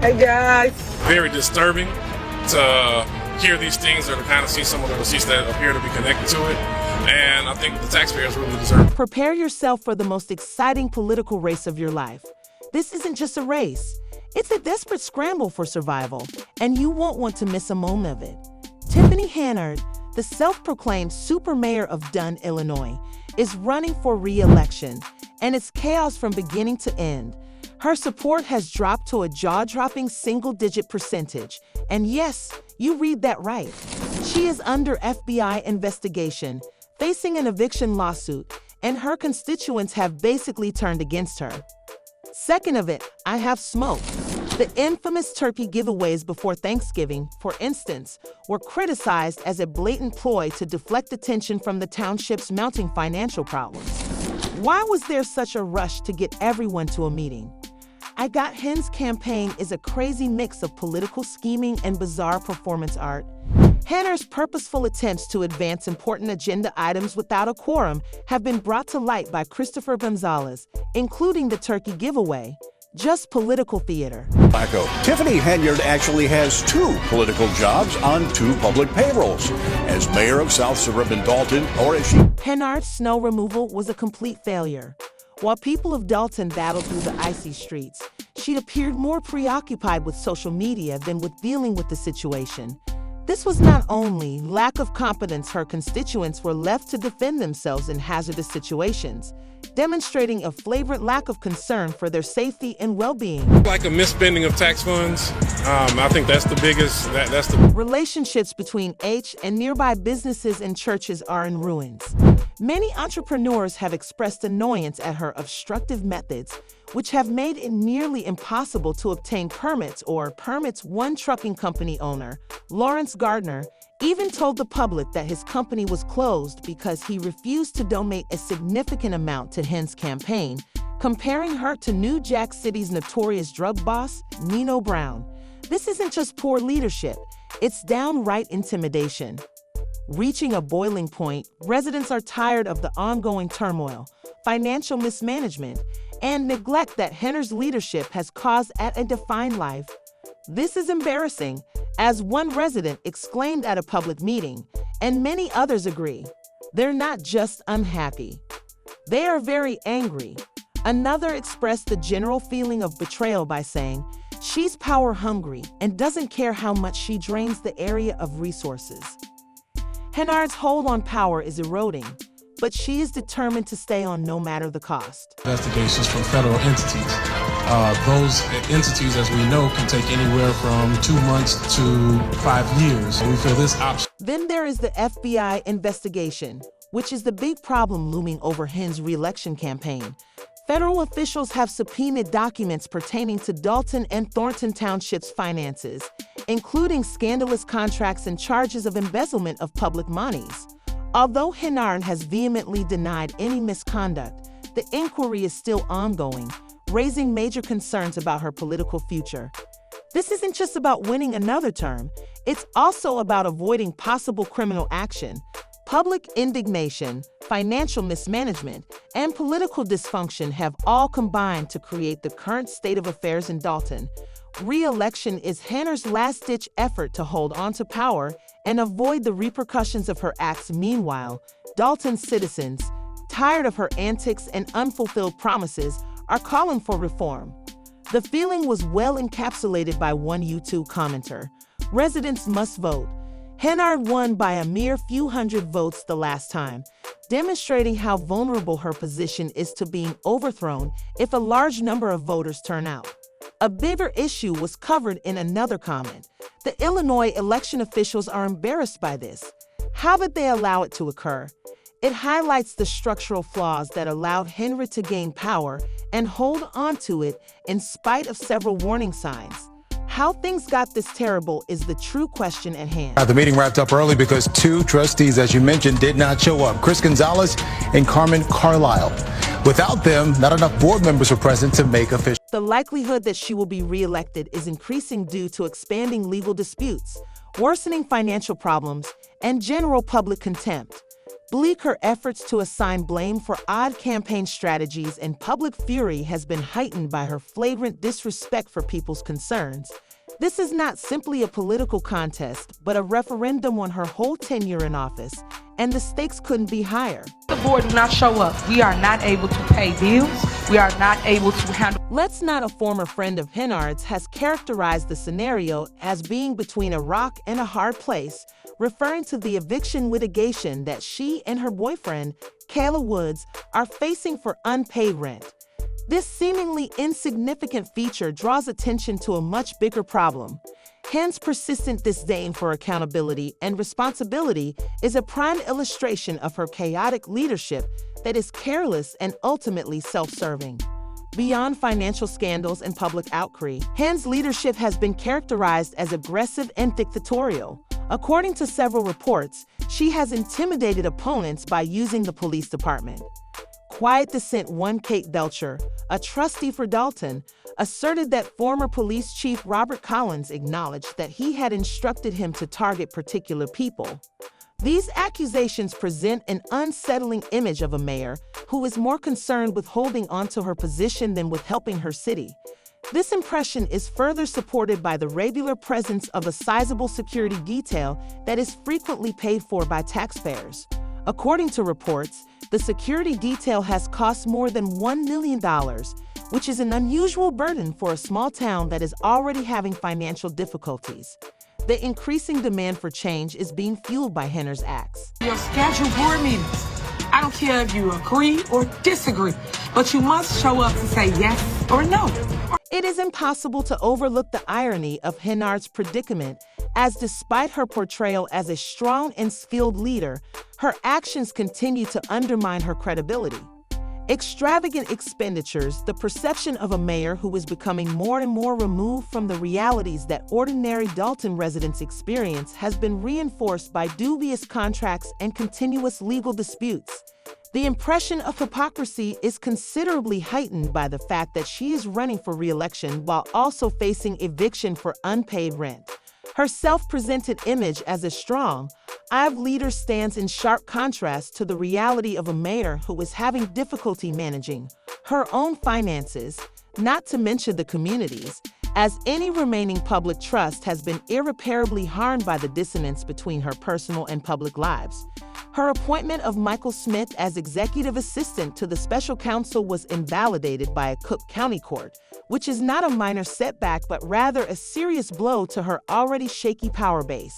Hey guys. Very disturbing to hear these things or to kind of see some of the receipts that appear to be connected to it. And I think the taxpayers really deserve it. Prepare yourself for the most exciting political race of your life. This isn't just a race. It's a desperate scramble for survival, and you won't want to miss a moment of it. Tiffany Henyard, the self-proclaimed super mayor of Dunn, Illinois, is running for re-election, and it's chaos from beginning to end. Her support has dropped to a jaw-dropping single-digit percentage. And yes, you read that right. She is under FBI investigation, facing an eviction lawsuit, and her constituents have basically turned against her. Second of it, I have smoke. The infamous turkey giveaways before Thanksgiving, for instance, were criticized as a blatant ploy to deflect attention from the township's mounting financial problems. Why was there such a rush to get everyone to a meeting? I Got Hen's campaign is a crazy mix of political scheming and bizarre performance art. Henyard's purposeful attempts to advance important agenda items without a quorum have been brought to light by Christopher Gonzalez, including the turkey giveaway. Just political theater. Tiffany Henyard actually has 2 political jobs on 2 public payrolls, as mayor of South Suburban Dalton, or as she... Henyard's snow removal was a complete failure. While people of Dalton battled through the icy streets, she appeared more preoccupied with social media than with dealing with the situation. This was not only lack of competence, her constituents were left to defend themselves in hazardous situations, demonstrating a flagrant lack of concern for their safety and well-being. Like a misspending of tax funds, I think that's the biggest, Relationships between H and nearby businesses and churches are in ruins. Many entrepreneurs have expressed annoyance at her obstructive methods, which have made it nearly impossible to obtain permits. One trucking company owner, Lawrence Gardner, even told the public that his company was closed because he refused to donate a significant amount to Hen's campaign, comparing her to New Jack City's notorious drug boss, Nino Brown. This isn't just poor leadership, it's downright intimidation. Reaching a boiling point, residents are tired of the ongoing turmoil, financial mismanagement, and neglect that Henyard's leadership has caused at a defined life. This is embarrassing, as one resident exclaimed at a public meeting, and many others agree. They're not just unhappy. They are very angry. Another expressed the general feeling of betrayal by saying, "She's power hungry and doesn't care how much she drains the area of resources." Henyard's hold on power is eroding, but she is determined to stay on no matter the cost. Investigations from federal entities. Those entities, as we know, can take anywhere from 2 months to 5 years. We feel this option. Then there is the FBI investigation, which is the big problem looming over Hen's re-election campaign. Federal officials have subpoenaed documents pertaining to Dalton and Thornton Township's finances, including scandalous contracts and charges of embezzlement of public monies. Although Henyard has vehemently denied any misconduct, the inquiry is still ongoing, raising major concerns about her political future. This isn't just about winning another term, it's also about avoiding possible criminal action. Public indignation, financial mismanagement, and political dysfunction have all combined to create the current state of affairs in Dalton. Re-election is Henyard's last-ditch effort to hold on to power and avoid the repercussions of her acts. Meanwhile, Dalton's citizens, tired of her antics and unfulfilled promises, are calling for reform. The feeling was well encapsulated by one YouTube commenter. "Residents must vote." Henyard won by a mere few hundred votes the last time, demonstrating how vulnerable her position is to being overthrown if a large number of voters turn out. A bigger issue was covered in another comment. The Illinois election officials are embarrassed by this. How did they allow it to occur? It highlights the structural flaws that allowed Henyard to gain power and hold on to it in spite of several warning signs. How things got this terrible is the true question at hand. The meeting wrapped up early because 2 trustees, as you mentioned, did not show up, Chris Gonzalez and Carmen Carlisle. Without them, not enough board members were present to make official. The likelihood that she will be reelected is increasing due to expanding legal disputes, worsening financial problems, and general public contempt. Bleak, her efforts to assign blame for odd campaign strategies and public fury has been heightened by her flagrant disrespect for people's concerns. This is not simply a political contest, but a referendum on her whole tenure in office, and the stakes couldn't be higher. The board do not show up. We are not able to pay bills. We are not able to handle. Let's Not, a former friend of Henyard's, has characterized the scenario as being between a rock and a hard place, referring to the eviction litigation that she and her boyfriend, Kayla Woods, are facing for unpaid rent. This seemingly insignificant feature draws attention to a much bigger problem. Hen's persistent disdain for accountability and responsibility is a prime illustration of her chaotic leadership that is careless and ultimately self-serving. Beyond financial scandals and public outcry, Hen's leadership has been characterized as aggressive and dictatorial. According to several reports, she has intimidated opponents by using the police department. Quiet Dissent 1 Kate Belcher, a trustee for Dalton, asserted that former police chief Robert Collins acknowledged that he had instructed him to target particular people. These accusations present an unsettling image of a mayor who is more concerned with holding onto her position than with helping her city. This impression is further supported by the regular presence of a sizable security detail that is frequently paid for by taxpayers. According to reports, the security detail has cost more than $1 million, which is an unusual burden for a small town that is already having financial difficulties. The increasing demand for change is being fueled by Henyard's acts. Your scheduled board meetings. I don't care if you agree or disagree, but you must show up to say yes or no. It is impossible to overlook the irony of Henyard's predicament, as despite her portrayal as a strong and skilled leader, her actions continue to undermine her credibility. Extravagant expenditures, the perception of a mayor who is becoming more and more removed from the realities that ordinary Dalton residents experience, has been reinforced by dubious contracts and continuous legal disputes. The impression of hypocrisy is considerably heightened by the fact that she is running for re-election while also facing eviction for unpaid rent. Her self-presented image as a strong, I've leader stands in sharp contrast to the reality of a mayor who is having difficulty managing her own finances, not to mention the communities, as any remaining public trust has been irreparably harmed by the dissonance between her personal and public lives. Her appointment of Michael Smith as executive assistant to the special counsel was invalidated by a Cook County court, which is not a minor setback but rather a serious blow to her already shaky power base.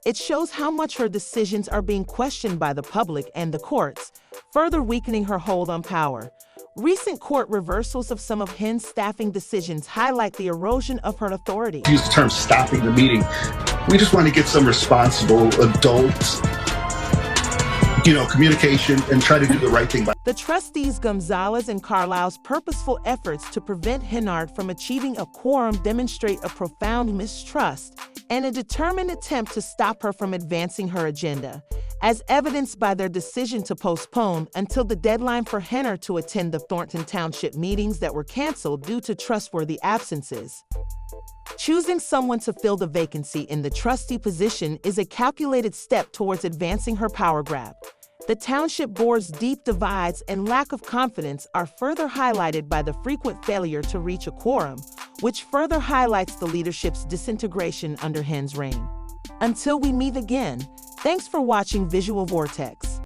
It shows how much her decisions are being questioned by the public and the courts, further weakening her hold on power. Recent court reversals of some of Hen's staffing decisions highlight the erosion of her authority. Use the term stopping the meeting. We just want to get some responsible adults, communication and try to do the right thing. The trustees Gonzalez and Carlisle's purposeful efforts to prevent Henyard from achieving a quorum demonstrate a profound mistrust and a determined attempt to stop her from advancing her agenda, as evidenced by their decision to postpone until the deadline for Henyard to attend the Thornton Township meetings that were canceled due to trustworthy absences. Choosing someone to fill the vacancy in the trustee position is a calculated step towards advancing her power grab. The township board's deep divides and lack of confidence are further highlighted by the frequent failure to reach a quorum, which further highlights the leadership's disintegration under Hen's reign. Until we meet again, thanks for watching Visual Vortex.